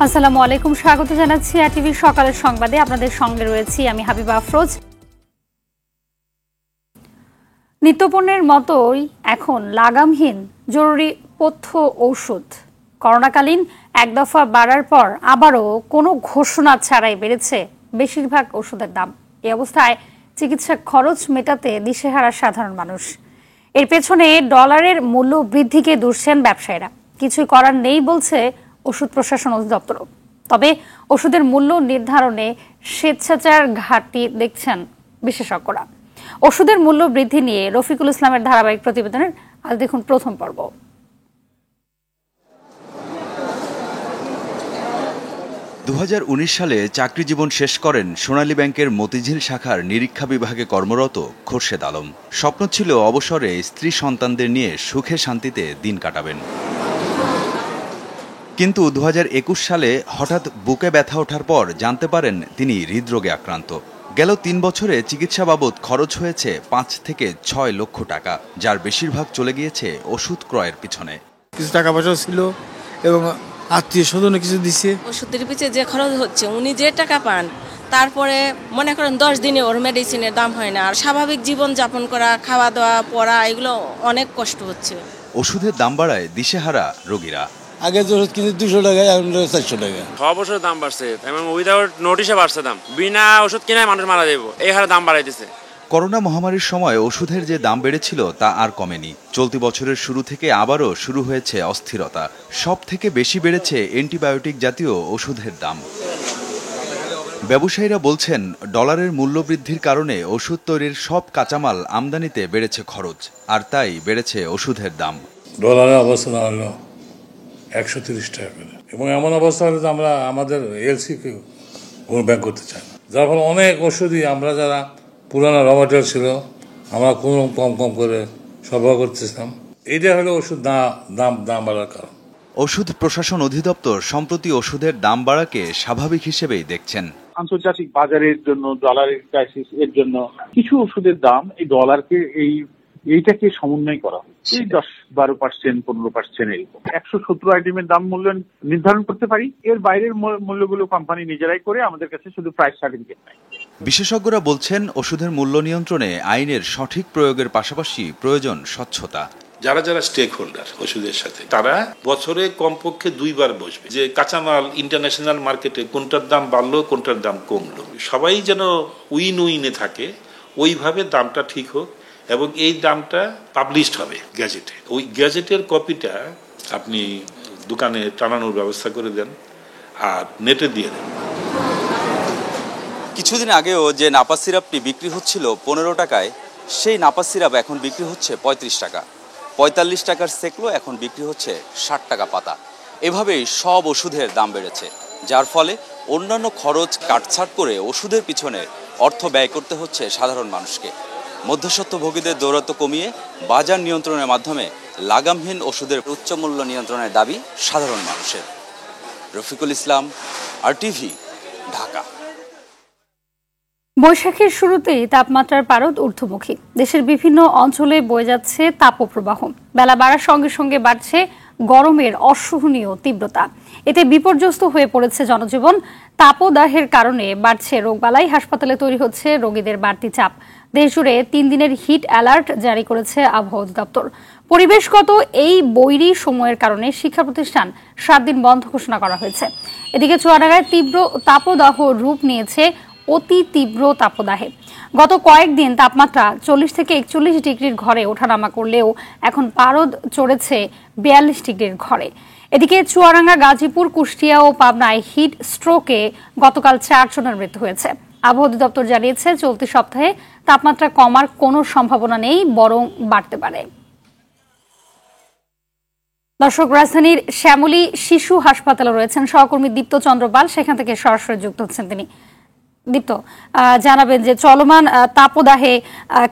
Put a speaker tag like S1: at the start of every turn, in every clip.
S1: আসসালামু আলাইকুম, স্বাগত জানাচ্ছি টিভি সকালের সংবাদে। আপনাদের সঙ্গে রয়েছি আমি হাবিবা আফরোজ। নিত্যপণ্যের মতোই এখন লাগামহীন জরুরি পথ্য ঔষধ। করোনাকালীন এক দফা বাড়ার পর আবারও কোনো ঘোষণা ছাড়াই বেড়েছে বেশিরভাগ ওষুধের দাম। এই অবস্থায় চিকিৎসা খরচ মেটাতে দিশেহারা সাধারণ মানুষ। এর পেছনে ডলারের মূল্য বৃদ্ধিকে দুষছেন ব্যবসায়ীরা। কিছুই করার নেই বলছে ওষুধ প্রশাসন অধিদপ্তর। তবে ওষুধের মূল্য নির্ধারণে স্বেচ্ছাচার ঘাটতি দেখছেন বিশেষজ্ঞরা। ওষুধের মূল্য বৃদ্ধি নিয়ে রফিকুল ইসলামের ধারাবাহিক প্রতিবেদনের আজ দেখুন প্রথম পর্ব।
S2: 2019 সালে চাকরি জীবন শেষ করেন সোনালী ব্যাংকের মতিঝিল শাখার নিরীক্ষা বিভাগে কর্মরত খোরশেদ আলম। স্বপ্ন ছিল অবসরে স্ত্রী সন্তানদের নিয়ে সুখে শান্তিতে দিন কাটাবেন। কিন্তু 2021 সালে হঠাৎ বুকে ব্যথা ওঠার পর জানতে পারেন তিনি হৃদরোগে আক্রান্ত। গেল 3 বছরে চিকিৎসা বাবদ খরচ হয়েছে 5 থেকে 6 লক্ষ টাকা, যার বেশিরভাগ চলে গিয়েছে ওষুধ ক্রয়ের পিছনে।
S3: কিছু টাকা পয়সা ছিল এবং আত্মীয় স্বজনে কিছু দিছে।
S4: ওষুধের পিছিয়ে যে খরচ হচ্ছে, উনি যে টাকা পান তারপরে মনে করেন 10 দিনে ওর মেডিসিনের দাম হয় না। আর স্বাভাবিক জীবন যাপন করা, খাওয়া দাওয়া, পড়া, এগুলো অনেক কষ্ট হচ্ছে।
S2: ওষুধের দাম বাড়ায় দিশেহারা রোগীরা।
S3: আগে যে ওষুধ কিনতে 200 টাকা, এখন 400 টাকা।
S5: সব ওষুধের দাম বাড়ছে এবং উইদাউট নোটিশে বাড়ছে দাম। বিনা ওষুধ কিনে মানুষ মারা যাবে, এই হারে দাম বাড়াই দিছে।
S2: করোনা মহামারীর সময় ওষুধের যে দাম বেড়েছিল তা আর কমেনি। চলতি বছরের শুরু থেকে আবারও শুরু হয়েছে অস্থিরতা। সব থেকে বেশি বেড়েছে অ্যান্টিবায়োটিক জাতীয় ওষুধের দাম। ব্যবসায়ীরা বলছেন, ডলারের মূল্য বৃদ্ধির কারণে ওষুধ তৈরির সব কাঁচামাল আমদানিতে বেড়েছে খরচ, আর তাই বেড়েছে ওষুধের দাম।
S6: ডলারের অবস্থা দাঁড়ালো 130 টাকা করে, এবং এমন অবস্থা হলে আমরা আমাদের এলসিকে কোনো ব্যাংক করতে চাই না। যার ফলে অনেক ওষুধই আমরা যারা পুরানো র ম্যাটেরিয়াল ছিল, আমরা কোনো কম করে সরবরাহ করতেছিলাম। এইটা হলো ওষুধ দাম বাড়ার কারণ।
S2: ওষুধ প্রশাসন অধিদপ্তর সম্প্রতি ওষুধের দাম বাড়াকে স্বাভাবিক হিসেবেই দেখছেন।
S7: আন্তর্জাতিক বাজারের জন্য, ডলারের ক্রাইসিস এর জন্য কিছু ওষুধের দাম এই ডলারকে এইটাকে সমন্বয় করা হচ্ছে। 10-12%, 15% এরকম 170 আইটেমের দাম মূল্য নির্ধারণ করতে পারি। এর বাইরের মূল্যগুলো কোম্পানি নিজেরাই করে, আমাদের কাছে শুধু প্রাইস সার্টিফিকেট নাই।
S2: বিশেষজ্ঞরা বলছেন, ওষুধের মূল্য নিয়ন্ত্রণে আইনের সঠিক প্রয়োগের পাশাপাশি প্রয়োজন স্বচ্ছতা।
S8: যারা স্টেক হোল্ডার ওষুধের সাথে, তারা বছরে কমপক্ষে 2 বার বসবে যে কাঁচামাল ইন্টারন্যাশনাল মার্কেটে কোনটার দাম বাড়লো, কোনটার দাম কমলো। সবাই যেন উইনে থাকে, ওইভাবে দামটা ঠিক হোক এবং এই দামটা পাবলিশড হবে গ্যাজেটে। ওই গ্যাজেটের কপিটা আপনি দোকানে টানানোর ব্যবস্থা করে দেন আর নেটে দিয়ে দেন।
S2: কিছুদিন আগেও যে নাপা সিরাপটি বিক্রি হচ্ছিল 15 টাকায়, সেই নাপা সিরাপ এখন বিক্রি হচ্ছে 35 টাকা। 45 টাকার সেকলো এখন বিক্রি হচ্ছে 60 টাকা পাতা। এভাবেই সব ওষুধের দাম বেড়েছে, যার ফলে অন্যান্য খরচ কাটছাট করে ওষুধের পিছনে অর্থ ব্যয় করতে হচ্ছে সাধারণ মানুষকে। মধ্যস্বত্বভোগীদের দৌরাত্ম্য কমিয়ে বাজার নিয়ন্ত্রণের মাধ্যমে লাগামহীন ওষুধের উচ্চ মূল্য নিয়ন্ত্রণের দাবি সাধারণ মানুষের। রফিকুল ইসলাম, RTV, ঢাকা।
S1: বৈশাখের শুরুতেই তাপমাত্রার পারদ ঊর্ধ্বমুখী। দেশের বিভিন্ন অঞ্চলে বয়ে যাচ্ছে তাপপ্রবাহ। বেলা বাড়ার সঙ্গে সঙ্গে বাড়ছে গরমের অসহনীয় তীব্রতা। এতে বিপর্যস্ত হয়ে পড়েছে জনজীবন। তাপদাহের কারণে বাড়ছে রোগবালাই। হাসপাতালে তৈরি হচ্ছে রোগীদের বাড়তি চাপ। দেশজুড়ে 3 দিনের হিট অ্যালার্ট জারি করেছে আবহাওয়া অধিদপ্তর। পরিবেশগত এই বৈরী সময়ের কারণে শিক্ষা প্রতিষ্ঠান 7 দিন বন্ধ ঘোষণা করা হয়েছে। এদিকে চুয়াডাঙ্গায় তীব্র তাপদাহ রূপ নিয়েছে অতি তীব্র তাপদাহে। গত কয়েকদিন তাপমাত্রা 40 থেকে 41 ডিগ্রির ঘরে ওঠানামা করলেও এখন পারদ চড়েছে 42 ডিগ্রির ঘরে। এদিকে চুয়াডাঙ্গা, গাজীপুর, কুষ্টিয়া ও পাবনায় হিট স্ট্রোকে গতকাল 4 জনের মৃত্যু হয়েছে। আবহাওয়া অধিদপ্তর জানিয়েছে, চলতি সপ্তাহে তাপমাত্রা কমার কোনো সম্ভাবনা নেই, বরং বাড়তে পারে। দর্শক, রাজধানীর শ্যামলী শিশু হাসপাতালে রয়েছেন সহকর্মী দীপ্ত চন্দ্র পাল। সেখান থেকে সরাসরি যুক্ত হচ্ছেন তিনি। দীপ্ত, জানাবেন যে চলমান তাপদাহে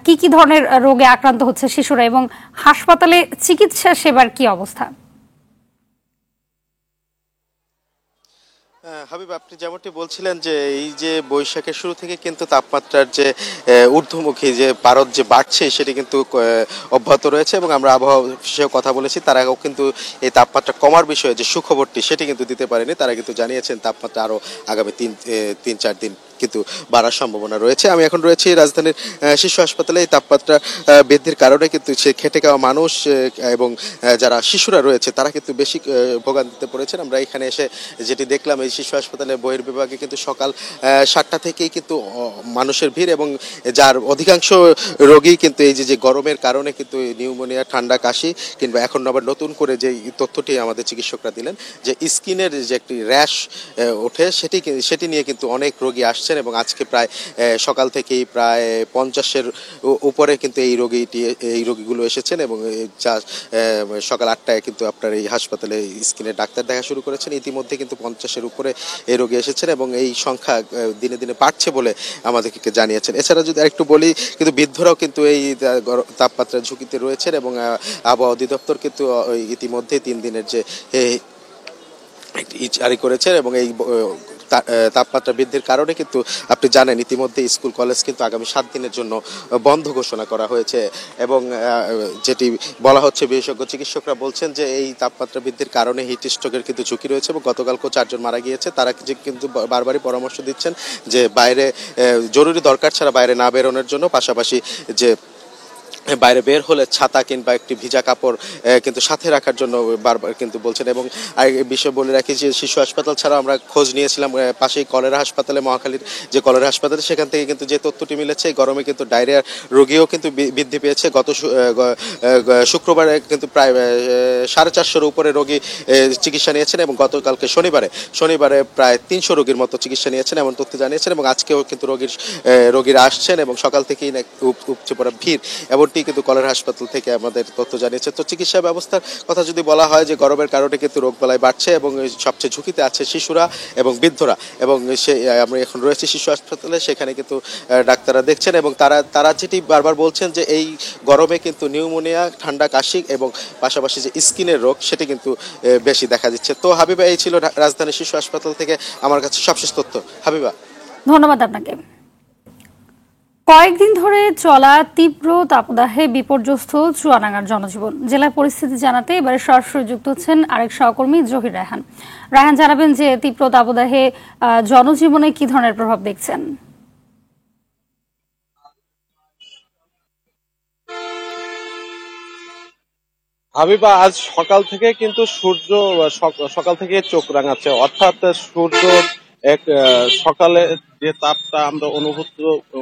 S1: কি ধরনের রোগে আক্রান্ত হচ্ছে শিশুরা এবং হাসপাতালে চিকিৎসা সেবার কি অবস্থা?
S9: হাবিব, আপনি যেমনটি বলছিলেন যে এই যে বৈশাখের শুরু থেকে কিন্তু তাপমাত্রার যে ঊর্ধ্বমুখী যে পারদ যে বাড়ছে সেটি কিন্তু অব্যাহত রয়েছে, এবং আমরা আবহাওয়া বিষয়ে কথা বলেছি, তারাও কিন্তু এই তাপমাত্রা কমার বিষয়ে যে সুখবরটি সেটি কিন্তু দিতে পারেনি। তারা কিন্তু জানিয়েছেন তাপমাত্রা আরও আগামী 3-4 দিন কিন্তু বাড়ার সম্ভাবনা রয়েছে। আমি এখন রয়েছি রাজধানীর শিশু হাসপাতালে। এই তাপমাত্রা বৃদ্ধির কারণে কিন্তু সে খেটে খাওয়া মানুষ এবং যারা শিশুরা রয়েছে তারা কিন্তু বেশি ভোগান্তিতে পড়েছেন। আমরা এখানে এসে যেটি দেখলাম, এই শিশু হাসপাতালে বহির্বিভাগে কিন্তু সকাল 7টা থেকেই কিন্তু মানুষের ভিড়, এবং যার অধিকাংশ রোগী কিন্তু এই যে গরমের কারণে কিন্তু নিউমোনিয়া, ঠান্ডা, কাশি, কিংবা এখন আবার নতুন করে যে তথ্যটি আমাদের চিকিৎসকরা দিলেন যে স্কিনের যে একটি র্যাশ ওঠে সেটি নিয়ে কিন্তু অনেক রোগী আসছে, এবং আজকে প্রায় সকাল থেকেই প্রায় 50-এর উপরে কিন্তু এই রোগীগুলো এসেছেন, এবং সকাল 8টায় কিন্তু আপনার এই হাসপাতালে স্কিনের ডাক্তার দেখা শুরু করেছেন। ইতিমধ্যে কিন্তু 50-এর উপরে এই রোগী এসেছেন, এবং এই সংখ্যা দিনে দিনে বাড়ছে বলে আমাদেরকে জানিয়েছেন। এছাড়া যদি আরেকটু বলি, কিন্তু বৃদ্ধরাও কিন্তু এই তাপমাত্রার ঝুঁকিতে রয়েছেন, এবং আবহাওয়া অধিদপ্তর কিন্তু ইতিমধ্যে 3 দিনের যে জারি করেছেন, এবং এই তাপমাত্রা বৃদ্ধির কারণে কিন্তু আপনি জানেন ইতিমধ্যে স্কুল কলেজ কিন্তু আগামী 7 দিনের জন্য বন্ধ ঘোষণা করা হয়েছে, এবং যেটি বলা হচ্ছে বিশেষজ্ঞ চিকিৎসকরা বলছেন যে এই তাপমাত্রা বৃদ্ধির কারণে হিট স্ট্রোকের কিন্তু ঝুঁকি রয়েছে, এবং গতকালকেও 4 জন মারা গিয়েছে। তারা কিন্তু বারবারই পরামর্শ দিচ্ছেন যে বাইরে জরুরি দরকার ছাড়া বাইরে না বেরোনোর জন্য, পাশাপাশি যে বাইরে বের হলে ছাতা কিংবা একটি ভিজা কাপড় কিন্তু সাথে রাখার জন্য বারবার কিন্তু বলছেন। এবং এই বিষয় বলে রাখি যে শিশু হাসপাতাল ছাড়া আমরা খোঁজ নিয়েছিলাম পাশেই কলেরা হাসপাতালে, মহাখালীর যে কলেরা হাসপাতালে, সেখান থেকে কিন্তু যে তথ্যটি মিলেছে এই গরমে কিন্তু ডায়রিয়ার রোগীও কিন্তু বৃদ্ধি পেয়েছে। গত শুক্রবারে কিন্তু প্রায় 450-এর উপরে রোগী চিকিৎসা নিয়েছেন, এবং গতকালকে শনিবারে প্রায় 300 রোগীর মতো চিকিৎসা নিয়েছেন এমন তথ্য জানিয়েছেন, এবং আজকেও কিন্তু রোগীরা আসছেন, এবং সকাল থেকেই উপচে পড়া ভিড় এমনটি কিন্তু কলেরা হাসপাতাল থেকে আমাদের তথ্য জানিয়েছে। তো চিকিৎসা ব্যবস্থার কথা যদি বলা হয়, যে গরমের কারণে কিন্তু রোগবালাই বাড়ছে, এবং সবচেয়ে ঝুঁকিতে আছে শিশুরা এবং বৃদ্ধরা, এবং আমরা এখন রয়েছি শিশু হাসপাতালে, সেখানে কিন্তু ডাক্তাররা দেখছেন, এবং তারা যেটি বারবার বলছেন যে এই গরমে কিন্তু নিউমোনিয়া, ঠান্ডা, কাশি এবং পাশাপাশি যে স্কিনের রোগ সেটি কিন্তু বেশি দেখা দিচ্ছে। তো হাবিবা, এই ছিল রাজধানী শিশু হাসপাতাল থেকে আমার কাছে সবশেষ তথ্য। হাবিবা,
S1: ধন্যবাদ আপনাকে। কয়েকদিন ধরে চলা তীব্র তাপদাহে বিপর্যস্ত চুয়াডাঙ্গার জনজীবন। জেলার পরিস্থিতি জানাতে এবারে সরাসরি যুক্ত হচ্ছেন আরেক সহকর্মী জহির রায়হান। রায়হান, জানাবেন যে তীব্র তাপদাহে জনজীবনে কি ধরনের প্রভাব দেখছেন?
S10: হাবিবা, আজ সকাল থেকে কিন্তু সূর্য সকাল থেকে চোখ রাঙাচ্ছে, অর্থাৎ সূর্য সকালে যে তাপটা আমরা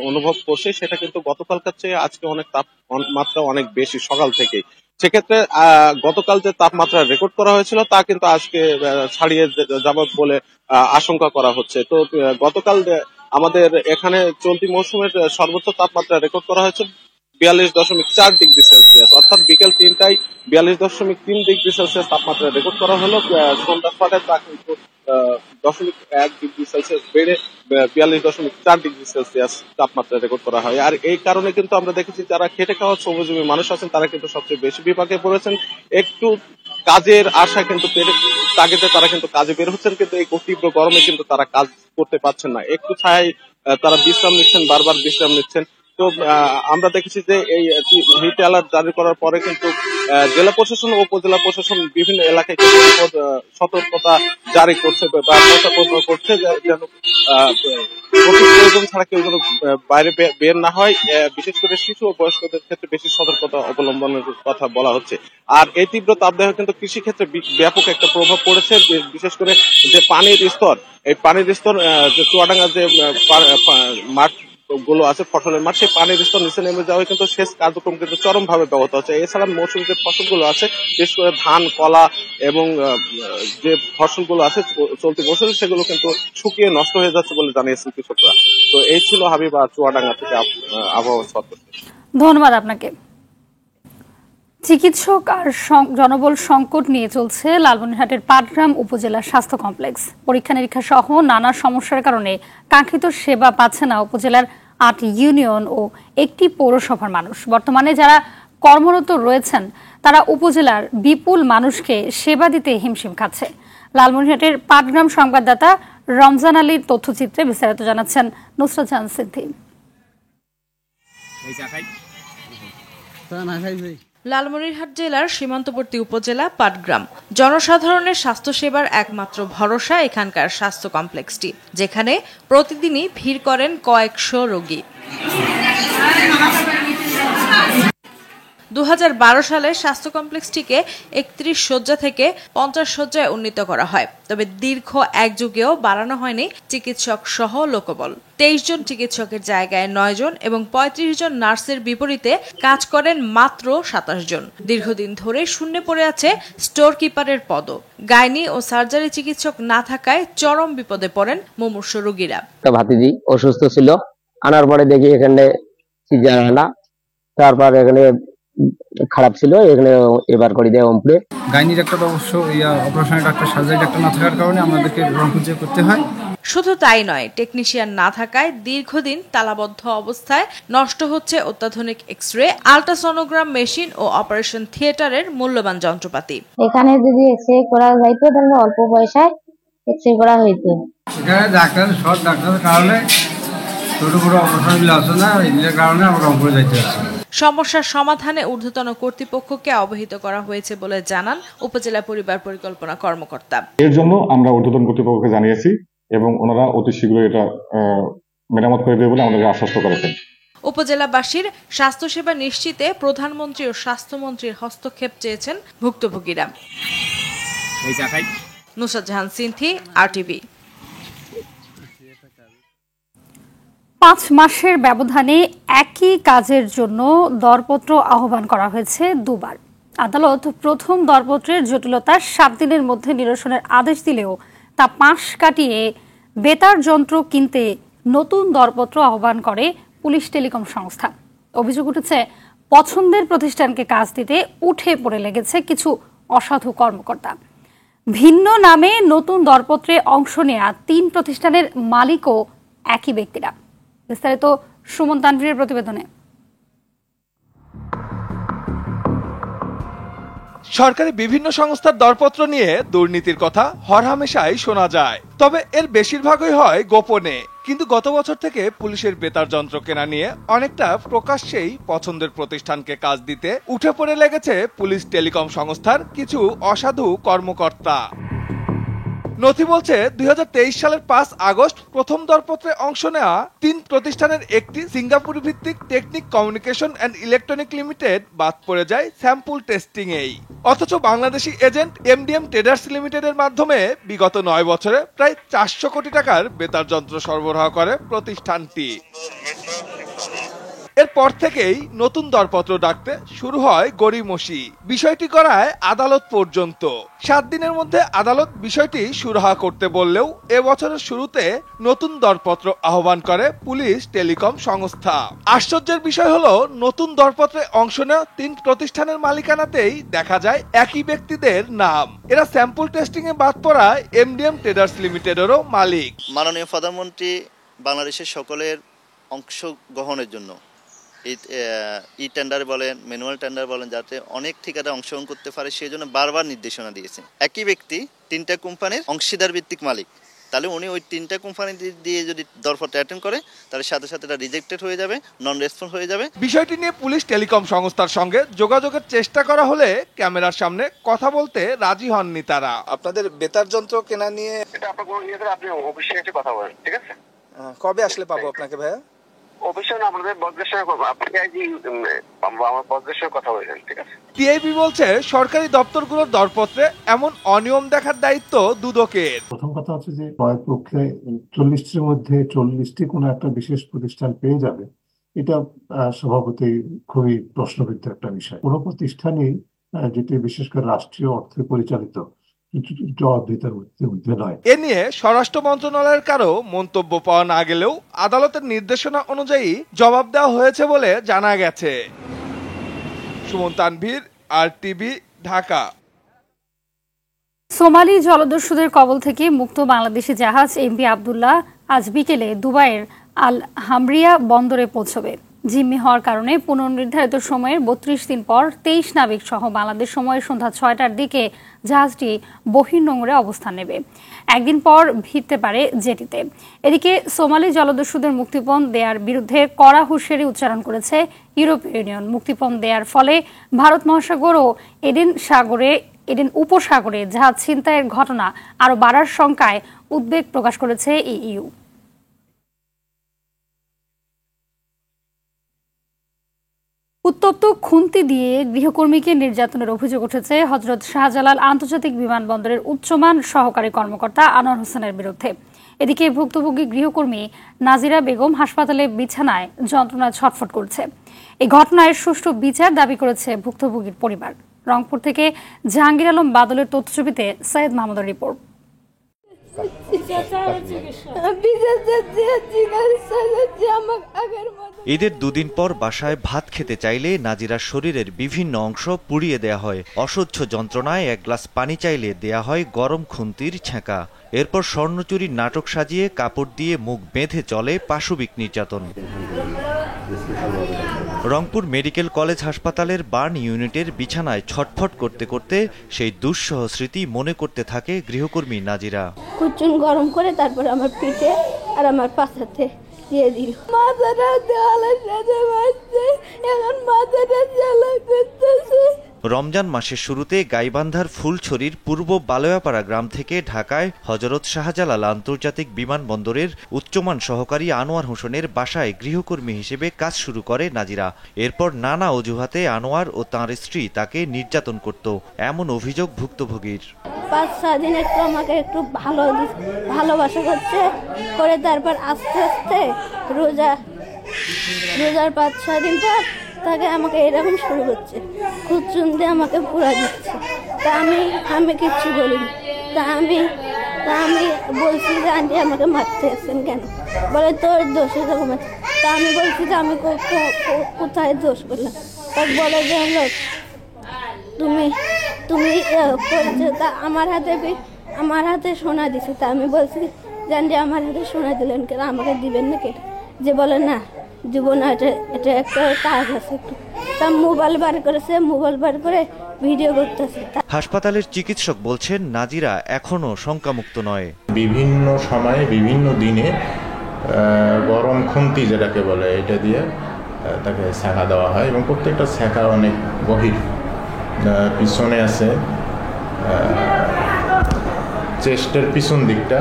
S10: অনুভব করছি সেটা কিন্তু গতকালকার চেয়ে আজকে অনেক তাপমাত্রা অনেক বেশি সকাল থেকেই। সেক্ষেত্রে গতকাল যে তাপমাত্রা রেকর্ড করা হয়েছিল তা কিন্তু আজকে ছাড়িয়ে যাবে বলে আশঙ্কা করা হচ্ছে। তো গতকাল আমাদের এখানে চলতি মৌসুমের সর্বোচ্চ তাপমাত্রা রেকর্ড করা হয়েছে 42.4 ডিগ্রি সেলসিয়াস, অর্থাৎ বিকেল 3টায় 42.3 ডিগ্রি সেলসিয়াস তাপমাত্রা রেকর্ড করা হলো। সন্ধ্যা 6টায় তা কিন্তু 0.1 ডিগ্রি সেলসিয়াস বেড়ে 42.4 ডিগ্রি সেলসিয়াস তাপমাত্রা রেকর্ড করা হয়। আর এই কারণে কিন্তু আমরা দেখেছি যারা খেটে খাওয়া শ্রমজীবী মানুষ আছেন তারা কিন্তু সবচেয়ে বেশি বিপাকে পড়েছেন। একটু কাজের আশা কিন্তু তাগিদে তারা কিন্তু কাজে বের হচ্ছেন, কিন্তু এই তীব্র গরমে কিন্তু তারা কাজ করতে পারছেন না। একটু ছায়ায় তারা বিশ্রাম নিচ্ছেন, বারবার বিশ্রাম নিচ্ছেন। তো আমরা দেখেছি যে এই হিট অ্যালার্ট জারি করার পরে কিন্তু জেলা প্রশাসন ও উপজেলা প্রশাসন বিভিন্ন এলাকায় সতর্কতা জারি করছে বা সতর্কতা করছে যেন প্রয়োজন ছাড়া কেউ যেন বাইরে বের না হয়। বিশেষ করে শিশু ও বয়স্কদের ক্ষেত্রে বেশি সতর্কতা অবলম্বনের কথা বলা হচ্ছে। আর এই তীব্র তাপদাহ কিন্তু কৃষি ক্ষেত্রে ব্যাপক একটা প্রভাব পড়েছে, বিশেষ করে যে পানির স্তর, এই পানির স্তর যে চুয়াডাঙ্গা যে মাঠ গুলো আছে, ফসলের মাঠ, সেই পানির স্তর নিচে নেমে যাওয়ায় কিন্তু সেচ কার্যক্রম কিন্তু চরম ভাবে ব্যাহত হচ্ছে। এছাড়া মৌসুমী যে ফসলগুলো আছে, বিশেষ করে ধান, কলা এবং যে ফসলগুলো আছে চলতি মৌসুমে, সেগুলো কিন্তু শুকিয়ে নষ্ট হয়ে যাচ্ছে বলে জানিয়েছেন কৃষকরা। তো এই ছিল হাবিবা চুয়াডাঙ্গা থেকে আবহাওয়া সতর্ক।
S1: ধন্যবাদ আপনাকে। চিকিৎসক আর জনবল সংকট নিয়ে চলছে লালমনিরহাটের পাটগ্রাম উপজেলা স্বাস্থ্য কমপ্লেক্স। পরীক্ষা নিরীক্ষা সহ নানা সমস্যার কারণে কাঙ্ক্ষিত সেবা পাচ্ছে না উপজেলার 8 ইউনিয়ন ও 1টি পৌরসভার মানুষ। বর্তমানে যারা কর্মরত রয়েছেন তারা উপজেলার বিপুল মানুষকে সেবা দিতে হিমশিম খাচ্ছে। লালমনিরহাটের পাটগ্রাম সংবাদদাতা রমজান আলীর তথ্যচিত্রে বিস্তারিত জানাচ্ছেন নুসরাত জাহান সিদ্ধি।
S11: লালমনিরহাট জেলার সীমান্তবর্তী উপজেলা পাটগ্রাম জনসাধারণের স্বাস্থ্যসেবার একমাত্র ভরসা এখানকার স্বাস্থ্য কমপ্লেক্সটি, যেখানে প্রতিদিনই ভিড় করেন কয়েকশো রোগী। 2012 সালে স্বাস্থ্য কমপ্লেক্সটিকে 31 শয্যা থেকে 50 শয্যায় উন্নীত করা হয়। তবে দীর্ঘ এক যুগেও বাড়ানো হয়নি চিকিৎসক সহ লোকবল। 23 জন চিকিৎসকের জায়গায় 9 জন এবং 35 জন নার্সের বিপরীতে কাজ করেন মাত্র 27 জন। দীর্ঘদিন ধরে শূন্যে পড়ে আছে স্টোর কিপারের পদও। গাইনি ও সার্জারি চিকিৎসক না থাকায় চরম বিপদে পড়েন মুমূর্ষু রোগীরা।
S12: ভাতিজি অসুস্থ ছিল, আনার পরে দেখি এখানে সিজার হলো, তারপর এখানে খারাপ ছিল, এখানে এবার করে দেয় ওমপুরে।
S13: গাইনি ডাক্তার অবশ্য অপারেশনের ডাক্তার, সার্জারি ডাক্তার না থাকার কারণে আমাদেরকে রংপুর করতে হয়।
S11: শুধু তাই নয়, টেকনিশিয়ান না থাকায় দীর্ঘদিন তালাবদ্ধ অবস্থায় নষ্ট হচ্ছে অত্যাধুনিক এক্স-রে, আল্ট্রাসোনোগ্রাম মেশিন ও অপারেশন থিয়েটারের মূল্যবান যন্ত্রপাতি।
S14: এখানে যদি এক্স-রে করা যাইতো তাহলে অল্প পয়সায় এক্স-রে করা হইতো।
S13: এখানে ডাক্তার সব ডাক্তারের কারণে ছোট বড় অপারেশনগুলো আছে না, এগুলোর কারণে আমরা রংপুরে যাইতে আছি।
S11: সমস্যার সমাধানে ঊর্ধ্বতন কর্তৃপক্ষকে অবহিত করা হয়েছে বলে জানান উপজেলা পরিবার পরিকল্পনা কর্মকর্তা।
S15: এর জন্য আমরা ঊর্ধ্বতন কর্তৃপক্ষকে জানিয়েছি এবং ওনারা অতি শীঘ্রই এটা মেরামত করে দেবে বলে আমাদেরকে আশ্বস্ত করেছেন।
S11: উপজেলাবাসীর স্বাস্থ্যসেবা নিশ্চিতে প্রধানমন্ত্রী ও স্বাস্থ্যমন্ত্রীর হস্তক্ষেপ চেয়েছেন ভুক্তভোগীরা। নুসরাত জাহান সিন্ধি, RTV।
S1: 5 মাসের ব্যবধানে একই কাজের জন্য দরপত্র আহ্বান করা হয়েছে দুবার। আদালত প্রথম দরপত্রের জটিলতা 7 দিনের মধ্যে নিরসনের আদেশ দিলেও তা পাশ কাটিয়ে বেতার যন্ত্র কিনতে নতুন দরপত্র আহ্বান করে পুলিশ টেলিকম সংস্থা। অভিযোগ উঠেছে, পছন্দের প্রতিষ্ঠানকে কাজ দিতে উঠে পড়ে লেগেছে কিছু অসাধু কর্মকর্তা। ভিন্ন নামে নতুন দরপত্রে অংশ নেয়া 3 প্রতিষ্ঠানের মালিকও একই ব্যক্তিরা। বিস্তারিত সুমন তানভীরের প্রতিবেদনে।
S16: সরকারি বিভিন্ন সংস্থার দরপত্র নিয়ে দুর্নীতির কথা হরহামেশাই শোনা যায়, তবে এর বেশিরভাগই হয় গোপনে। কিন্তু গত বছর থেকে পুলিশের বেতার যন্ত্র কেনা নিয়ে অনেকটা প্রকাশ্যেই পছন্দের প্রতিষ্ঠানকে কাজ দিতে উঠে পড়ে লেগেছে পুলিশ টেলিকম সংস্থার কিছু অসাধু কর্মকর্তা। নথি বলছে 2023 সালের 5 আগস্ট প্রথম দরপত্রে অংশ নেওয়া 3 প্রতিষ্ঠানের একটি সিঙ্গাপুর ভিত্তিক technique communication and electronic limited বাদ পড়ে যায় স্যাম্পল টেস্টিং এই। অথচ বাংলাদেশি এজেন্ট MDM ট্রেডার্স লিমিটেডের মাধ্যমে বিগত 9 বছরে প্রায় 400 কোটি টাকার বেতার যন্ত্র সরবরাহ করে প্রতিষ্ঠানটি। এরপর থেকেই নতুন দরপত্র ডাকতে শুরু হয় গড়িমসি। বিষয়টি করায় আদালত পর্যন্ত। 7 দিনের মধ্যে আদালত বিষয়টি সুরাহা করতে বললেও এবছরের শুরুতে নতুন দরপত্র আহ্বান করে পুলিশ টেলিকম সংস্থা। আশ্চর্যের বিষয় হলো, নতুন দরপত্রে অংশ নেওয়া 3 প্রতিষ্ঠানের মালিকানাতেই দেখা যায় একই ব্যক্তিদের নাম। এরা স্যাম্পল টেস্টিং এ বাদ পড়া MDM ট্রেডার্স লিমিটেডেরও মালিক।
S17: মাননীয় প্রধানমন্ত্রী বাংলাদেশের সকলের অংশগ্রহণের জন্য ই টেন্ডার বলেন, ম্যানুয়াল টেন্ডার বলেন, যাতে অনেক ঠিকাদার অংশগ্রহণ করতে পারে সেই জন্য বারবার নির্দেশনা দিয়েছেন। একই ব্যক্তি 3টা কোম্পানির অংশীদার ভিত্তিক মালিক, তাহলে উনি ওই 3টা কোম্পানি দিয়ে যদি দরপত্র অ্যাটেন্ড করে তাহলে সাথে সাথে এটা রিজেক্টেড হয়ে যাবে, নন রেসপন্স হয়ে যাবে।
S16: বিষয়টি নিয়ে পুলিশ টেলিকম সংস্থার সঙ্গে যোগাযোগের চেষ্টা করা হলে ক্যামেরার সামনে কথা বলতে রাজি হননি তারা।
S18: আপনাদের বেতার যন্ত্র কেনা নিয়ে
S19: এটা আপনার কোনো ইয়ে আপনি অফিসে এসে কথা বলেন, ঠিক আছে?
S18: কবে আসলে পাবো আপনাকে ভাইয়া?
S19: অবশ্যই আমাদের বসদের সঙ্গে আপনাকে আমার বসদের সঙ্গে কথা বলেছেন, ঠিক আছে?
S16: টিআইবি বলছে সরকারি দপ্তরগুলোর দরপত্রে এমন অনিয়ম দেখার দায়িত্ব দুদকের।
S20: প্রথম কথা হচ্ছে যে কয়েক পক্ষে 40টির মধ্যে 40টি কোনো একটা বিশেষ প্রতিষ্ঠান পেয়ে যাবে, এটা স্বভাবতই খুবই প্রশ্নবিদ্ধ একটা বিষয়। কোনো প্রতিষ্ঠানই যেটি বিশেষ করে রাষ্ট্রীয় অর্থে পরিচালিত
S16: এ নিয়ে স্বরাষ্ট্র মন্ত্রণালয়ের কারো মন্তব্য পাওয়া না গেলেও আদালতের নির্দেশনা অনুযায়ী জবাব দেওয়া হয়েছে বলে জানা গেছে। সুমন তানভীর, RTV, ঢাকা।
S1: সোমালি জলদস্যুদের কবল থেকে মুক্ত বাংলাদেশি জাহাজ MV আবদুল্লাহ আজ বিকেলে দুবাইয়ের আল হামরিয়া বন্দরে পৌঁছবে। জিম্মি হওয়ার কারণে পুনর্নির্ধারিত সময়ের ৩২ দিন পর ২৩ নাবিক সহ বাংলাদেশ সময় সন্ধ্যা ৬টার দিকে জাহাজটি বহির্নোঙরে অবস্থান নেবে। একদিন পর ভিড়তে পারে জেটিতে। এদিকে সোমালি জলদস্যুদের মুক্তিপণ দেওয়ার বিরুদ্ধে কড়া হুঁশিয়ারি উচ্চারণ করেছে ইউরোপীয় ইউনিয়ন। মুক্তিপণ দেওয়ার ফলে ভারত মহাসাগর ও এডেন উপসাগরে জাহাজ ছিনতাইয়ের ঘটনা আরও বাড়ার শঙ্কায় উদ্বেগ প্রকাশ করেছে ইইউ। উত্তপ্ত খুন্তি দিয়ে গৃহকর্মীকে নির্যাতনের অভিযোগ উঠেছে হযরত শাহজালাল আন্তর্জাতিক বিমানবন্দরের উচ্চমান সহকারী কর্মকর্তা আনোয়ার হোসেনের বিরুদ্ধে। এদিকে ভুক্তভোগী গৃহকর্মী নাজিরা বেগম হাসপাতালে বিছানায় যন্ত্রণায় ছটফট করছে। এই ঘটনায় সুষ্ঠু বিচার দাবি করেছে ভুক্তভোগীর পরিবার। রংপুর থেকে জাহাঙ্গীর আলম বাদলের তথ্যছবিতে সৈয়দ মাহমুদের রিপোর্ট।
S21: ঈদের দুদিন পর বাসায় ভাত খেতে চাইলে নাজিরার শরীরের বিভিন্ন অংশ পুড়িয়ে দেয়া হয়। অসহ্য যন্ত্রণায় এক গ্লাস পানি চাইলে দেয়া হয় গরম খুন্তির ছ্যাঁকা। এরপর স্বর্ণচুরির নাটক সাজিয়ে কাপড় দিয়ে মুখ বেঁধে চলে পাশবিক নির্যাতন। রংপুর মেডিকেল কলেজ হাসপাতালের বার্ন ইউনিটের বিছানায় ছটফট করতে করতে সেই দুঃসহ স্মৃতি মনে করতে থাকে গৃহকর্মী নাজিরা।
S22: কুচুন গরম করে তারপর আমার পিঠে আর আমার পাছাতে দিয়ে দিল। মাথাটা দেওয়ালের সাথে বাজছে, এখন মাথাটা জ্বালা করতেছে।
S21: রমজান মাসের শুরুতে গাইবান্ধার ফুলছড়ির পূর্ব বালয়াপাড়া গ্রাম থেকে ঢাকায় হযরত শাহজালাল আন্তর্জাতিক বিমানবন্দরের উচ্চমান সহকারী আনোয়ার হোসেনের বাসায় গৃহকর্মী হিসেবে কাজ শুরু করে নাজিরা। এরপর নানা অজুহাতে আনোয়ার ও তাঁর স্ত্রী তাকে নির্যাতন করত, এমন অভিযোগ ভুক্তভোগীর।
S22: ৫-৬ দিন একটু আমাকে একটু ভালোবাসা করছে, করে তারপর আস্তে আস্তে রোজার ৫-৬ দিন পর তাকে আমাকে এরকম শুরু করছে, খুচুন দিয়ে আমাকে পুরা দিচ্ছে। তা আমি কিচ্ছু বলিনি। তা আমি বলছি যে আন্টি আমাকে মারতে এসেছেন কেন? বলে তোর দোষ এরকম আছে। তা আমি বলছি যে আমি কোথায় দোষ করলাম? তাকে বলে যে হলো তুমি করেছো। তা আমার হাতে সোনা দিছে। তা আমি বলছি জানি আমার হাতে সোনা দিলেন কেন, আমাকে দিবেন না কেন? যে বলে না দিব না, এটা একটা কাজ আছে। তা মোবাইল বার করেছে, মোবাইল বার করে ভিডিও করতেছে।
S21: হাসপাতালের চিকিৎসক বলছেন নাজিরা এখনো শঙ্কামুক্ত নয়।
S23: বিভিন্ন সময়ে বিভিন্ন দিনে গরম খুন্তি যেটাকে বলে এটা দিয়ে তাকে ছ্যাঁকা দেওয়া হয় এবং প্রত্যেকটা ছ্যাঁকা অনেক গভীর। পিছনে আছে চেস্টের পিছন দিকটা,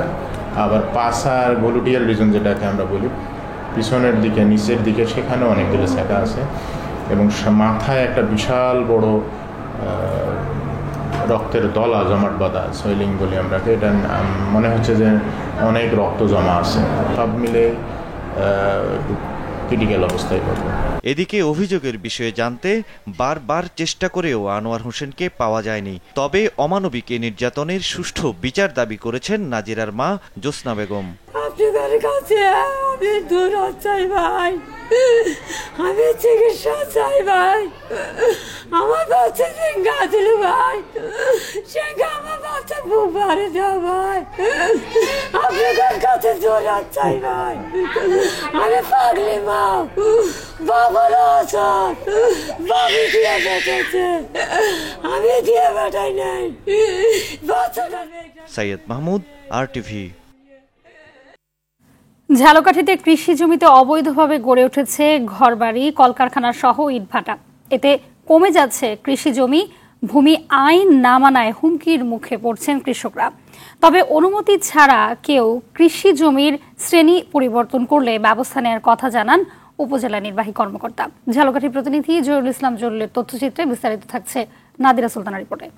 S23: আবার পাছার গলুটিয়াল রিজন যেটাকে আমরা বলি পিছনের দিকে নিচের দিকে, সেখানে অনেকগুলো ছ্যাঁকা আছে এবং মাথায় একটা বিশাল বড় রক্তের দলা জমাট বাঁধা, সোয়েলিং বলি আমরা, এটা মনে হচ্ছে যে অনেক রক্ত জমা আছে। সব মিলে ক্রিটিক্যাল অবস্থায় পড়বে।
S21: এদিকে অভিযোগের বিষয়ে জানতে বারবার চেষ্টা করেও আনোয়ার হোসেনকে পাওয়া যায়নি। তবে অমানবিক নির্যাতনের সুষ্ঠু বিচার দাবি করেছেন নাজিরার মা জোসনা বেগম।
S22: আপনাদের কাছে আমি দূর চাই ভাই, আমি চিকিৎসা চাই ভাই। আমার বাচ্চা সিঙ্গা ছিল ভাই, সিঙ্গা আমার বাচ্চা বুক ভরে দাও ভাই। আপনাদের কাছে দূর চাই ভাই। আমি পাগলি মা, বাবারও আসার বাবি দিয়ে বেঁচেছে, আমি দিয়ে বেটাই নাই বাচ্চাটা।
S21: সৈয়দ মাহমুদ, RTV।
S1: ঝালকাঠিতে কৃষি জমিতে অবৈধভাবে গড়ে উঠেছে ঘরবাড়ি, কলকারখানা সহ ইটভাটা। এতে কমে যাচ্ছে কৃষি জমি। ভূমি আইন না মানায় হুমকির মুখে পড়ছেন কৃষকরা। তবে অনুমতি ছাড়া কেউ কৃষি জমির শ্রেণী পরিবর্তন করলে ব্যবস্থা নেওয়ার কথা জানান উপজেলা নির্বাহী কর্মকর্তা। ঝালকাঠি প্রতিনিধি জহিরুল ইসলাম জলিলের তথ্যচিত্রে বিস্তারিত থাকছে নাদিরা সুলতানা রিপোর্টে।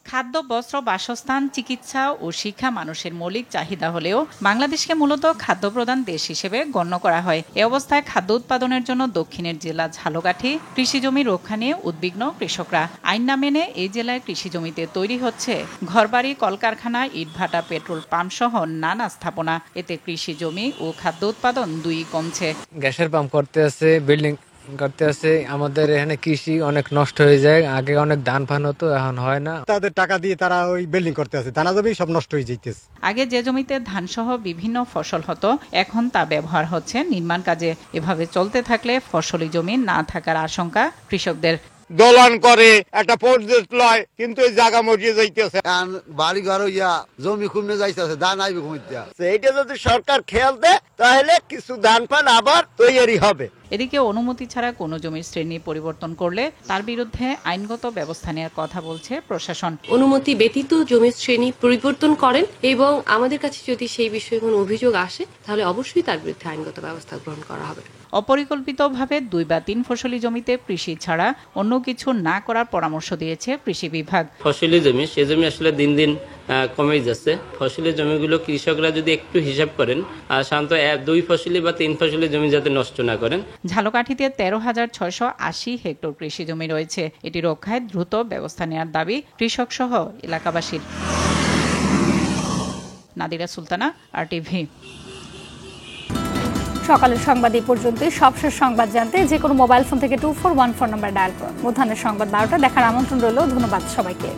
S24: খাদ্য, বস্ত্র, বাসস্থান, চিকিৎসা ও শিক্ষা মানুষের মৌলিক চাহিদা হলেও বাংলাদেশকে মূলত খাদ্য প্রধান দেশ হিসেবে গণ্য করা হয়। এ অবস্থায় খাদ্য উৎপাদনের জন্য দক্ষিণের জেলা ঝালকাঠি কৃষি জমি রক্ষা নিয়ে উদ্বিগ্ন কৃষকরা। আইন না মেনে এই জেলায় কৃষি জমিতে তৈরি হচ্ছে ঘরবাড়ি, কলকারখানা, ইটভাটা, পেট্রোল পাম্প সহ নানা স্থাপনা। এতে কৃষি জমি ও খাদ্য উৎপাদন দুই কমছে।
S25: গ্যাসের পাম্প করতে আছে, বিল্ডিং
S3: করতে আছে। আমাদের এখানে কৃষি অনেক নষ্ট হয়ে যায়, আগে অনেক ধান ফান হতো, এখন হয় না।
S4: তাদের টাকা দিয়ে তারা ওই বিল্ডিং করতে আছে, দানা জমি সব নষ্ট হয়ে যাইতেছে।
S24: আগে যে জমিতে ধান সহ বিভিন্ন ফসল হতো, এখন তা ব্যবহার হচ্ছে নির্মাণ কাজে। এভাবে চলতে থাকলে ফসলি জমি না থাকার আশঙ্কা কৃষকদের।
S5: দোলন করে একটা পর্যট লয়, কিন্তু এই জায়গা মরিয়ে যাইতেছে,
S6: বাড়ি ঘর হইয়া জমি কমে যাইতেছে, ধান আইবে কমিতে।
S5: এইটা যদি সরকার খেয়াল দেয় তাহলে কিছু ধান পান আবার তৈরি হবে।
S24: এদিকে অনুমতি ছাড়া কোনো জমির শ্রেণী পরিবর্তন করলে তার বিরুদ্ধে আইনগত ব্যবস্থা নেওয়ার কথা বলছে প্রশাসন।
S25: অনুমতি ব্যতীত জমির শ্রেণী পরিবর্তন করেন এবং আমাদের কাছে যদি সেই বিষয়ে কোনো অভিযোগ আসে, তাহলে অবশ্যই তার বিরুদ্ধে আইনগত ব্যবস্থা গ্রহণ করা হবে।
S24: অপরিকল্পিতভাবে 2 বা 3 ফসলি জমিতে কৃষি ছাড়া অন্য কিছু না করার পরামর্শ দিয়েছে কৃষি বিভাগ।
S26: ফসলি জমি, সে জমি আসলে দিন দিন কমে যাচ্ছে। ফসলি জমিগুলো কৃষকরা যদি একটু হিসাব করেন, সাধারণত 2 ফসলি বা 3 ফসলি জমি যাতে নষ্ট না করেন।
S24: ঝালকাঠিতে 13,680 হেক্টর কৃষি জমি রয়েছে। এটি রক্ষায় দ্রুত ব্যবস্থা নেওয়ার দাবি কৃষক সহ এলাকাবাসীর। নাদিরা সুলতানা, RTV।
S1: সকালের সংবাদ এই পর্যন্তই। সবশেষ সংবাদ জানতে যে কোনো মোবাইল ফোন থেকে 2414 নাম্বার ডায়াল করুন। মধ্যাহ্নের সংবাদ 12টা দেখার আমন্ত্রণ রইল। ধন্যবাদ সবাইকে।